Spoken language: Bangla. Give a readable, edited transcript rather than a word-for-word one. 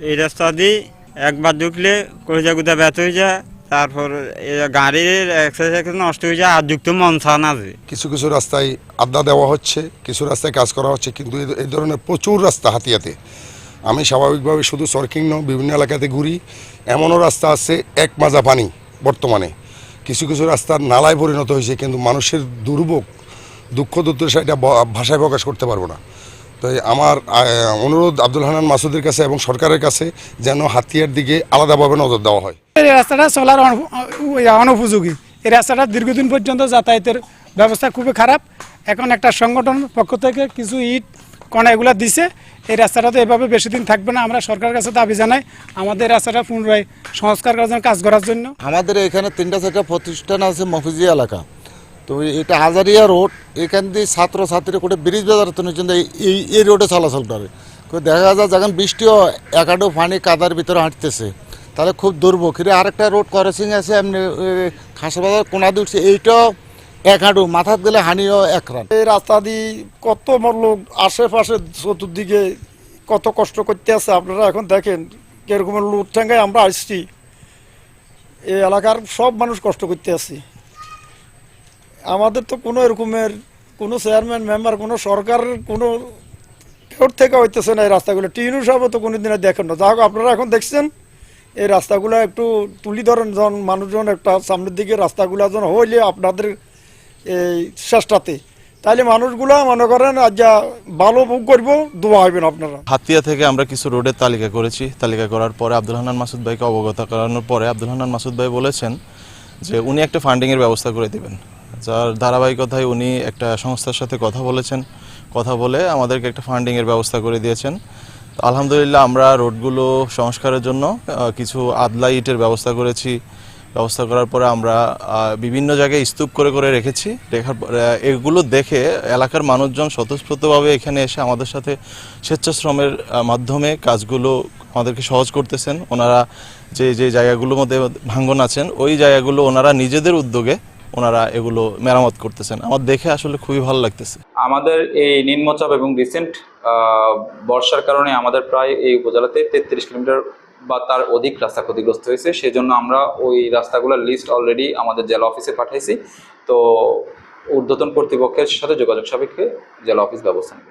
এই রাস্তা দিয়ে একবার ঢুকলে কলিজা গুদা ব্যথা হয়ে যায়, তারপর গাড়ির এক্সারসাইজ নষ্ট হয়ে যায়, আর ঢুকতে মন চায় না। কিছু কিছু রাস্তায় আড্ডা দেওয়া হচ্ছে, কিছু রাস্তায় কাজ করা হচ্ছে, কিন্তু এই ধরনের প্রচুর রাস্তা হাতিয়াতে। আমি স্বাভাবিকভাবে শুধু সরকিং নয়, বিভিন্ন এলাকাতে ঘুরি। এমনও রাস্তা আছে এক মাজা পানি বর্তমানে, কিছু কিছু রাস্তা নালায় পরিণত হয়েছে, কিন্তু মানুষের দুর্ভোগ দুঃখ দুর্দশা এটা ভাষায় প্রকাশ করতে পারবো না। তো আমার অনুরোধ আব্দুল হান্নান মাসুদের কাছে এবং সরকারের কাছে যেন হাতিয়ার দিকে আলাদাভাবে নজর দেওয়া হয়। এই রাস্তাটা চলার অনুপযোগী। এই রাস্তাটা দীর্ঘদিন পর্যন্ত যাতায়াতের ব্যবস্থা খুবই খারাপ। এখন একটা সংগঠনের পক্ষ থেকে কিছু ইট কণা এগুলো দিছে। এই রাস্তাটা তো এভাবে বেশি দিন থাকবে না। আমরা সরকারের কাছে দাবি জানাই আমাদের রাস্তাটা পুনরায় সংস্কার করার জন্য, কাজ করার জন্য। আমাদের এখানে 3-4টা প্রতিষ্ঠান আছে মফিজি এলাকা, তো এটা আজারিয়া রোড, এখান দিয়ে ছাত্রছাত্রীরা করে ব্রিজ বাজার জন্য এই রোডে চলাচল করে। দেখা যায় যখন বৃষ্টিও একাডো পানি কাদার ভিতরে হাঁটতেছে, তাহলে খুব দুর্ভোগ। আরেকটা রোড ক্রসিং আছে এমনি খাসা বাজার কোনা দিয়ে উঠছে, এইটাও এক হাঁটু মাথার দিলে হানিও এক রান। এই রাস্তা দিয়ে কত লোক আশেপাশে চতুর্দিকে কত কষ্ট করতে আছে। আপনারা এখন দেখেন কিরকম লুট ঠেঙ্গায় আমরা আসছি, এই এলাকার সব মানুষ কষ্ট করতে আছি। আমাদের তো কোনো এরকমের কোনো চেয়ারম্যান মেম্বার, কোনো সরকারের কোনো কেউ থেকে হইতেছে না এই রাস্তাগুলো। টিউনু সাহেবও তো কোনোদিন দেখেন না। যা হোক আপনারা এখন দেখছেন এই রাস্তাগুলো একটু তুলি ধরেন, যখন মানুষজন একটা সামনের দিকে রাস্তাগুলো যখন হইলে আপনাদের এই চেষ্টাতে, তাহলে মানুষগুলো মনে করেন আজ ভালো করবো, দোয়া হইবেন আপনারা। হাতিয়া থেকে আমরা কিছু রোডের তালিকা করেছি। তালিকা করার পরে আব্দুল হান্নান মাসুদ ভাইকে অবগত করানোর পরে আব্দুল হান্নান মাসুদ ভাই বলেছেন যে উনি একটা ফান্ডিংয়ের ব্যবস্থা করে দেবেন, যার ধারাবাহিকতায় উনি একটা সংস্থার সাথে কথা বলেছেন। কথা বলে আমাদেরকে একটা ফান্ডিংয়ের ব্যবস্থা করে দিয়েছেন। আলহামদুলিল্লাহ আমরা রোডগুলো সংস্কারের জন্য কিছু আদলা ইটের ব্যবস্থা করেছি। ব্যবস্থা করার পরে আমরা বিভিন্ন জায়গায় স্তূপ করে করে রেখেছি। এগুলো দেখে এলাকার মানুষজন স্বতঃস্ফূর্তভাবে এখানে এসে আমাদের সাথে স্বেচ্ছাশ্রমের মাধ্যমে কাজগুলো আমাদেরকে সহজ করতেছেন। ওনারা যে যে জায়গাগুলোর মধ্যে ভাঙ্গন আছেন, ওই জায়গাগুলো ওনারা নিজেদের উদ্যোগে ওনারা এগুলো মেরামত করতেছেন। আমার দেখে আসলে খুবই ভালো লাগতেছে। আমাদের এই নিম্নচাপ এবং রিসেন্ট বর্ষার কারণে আমাদের প্রায় এই উপজেলাতে 33 কিলোমিটার বা তার অধিক রাস্তা ক্ষতিগ্রস্ত হয়েছে। সেজন্য আমরা ওই রাস্তাগুলোর লিস্ট অলরেডি আমাদের জেলা অফিসে পাঠাইছি। তো ঊর্ধ্বতন কর্তৃপক্ষের সাথে যোগাযোগ সাপেক্ষে জেলা অফিস ব্যবস্থা নেবে।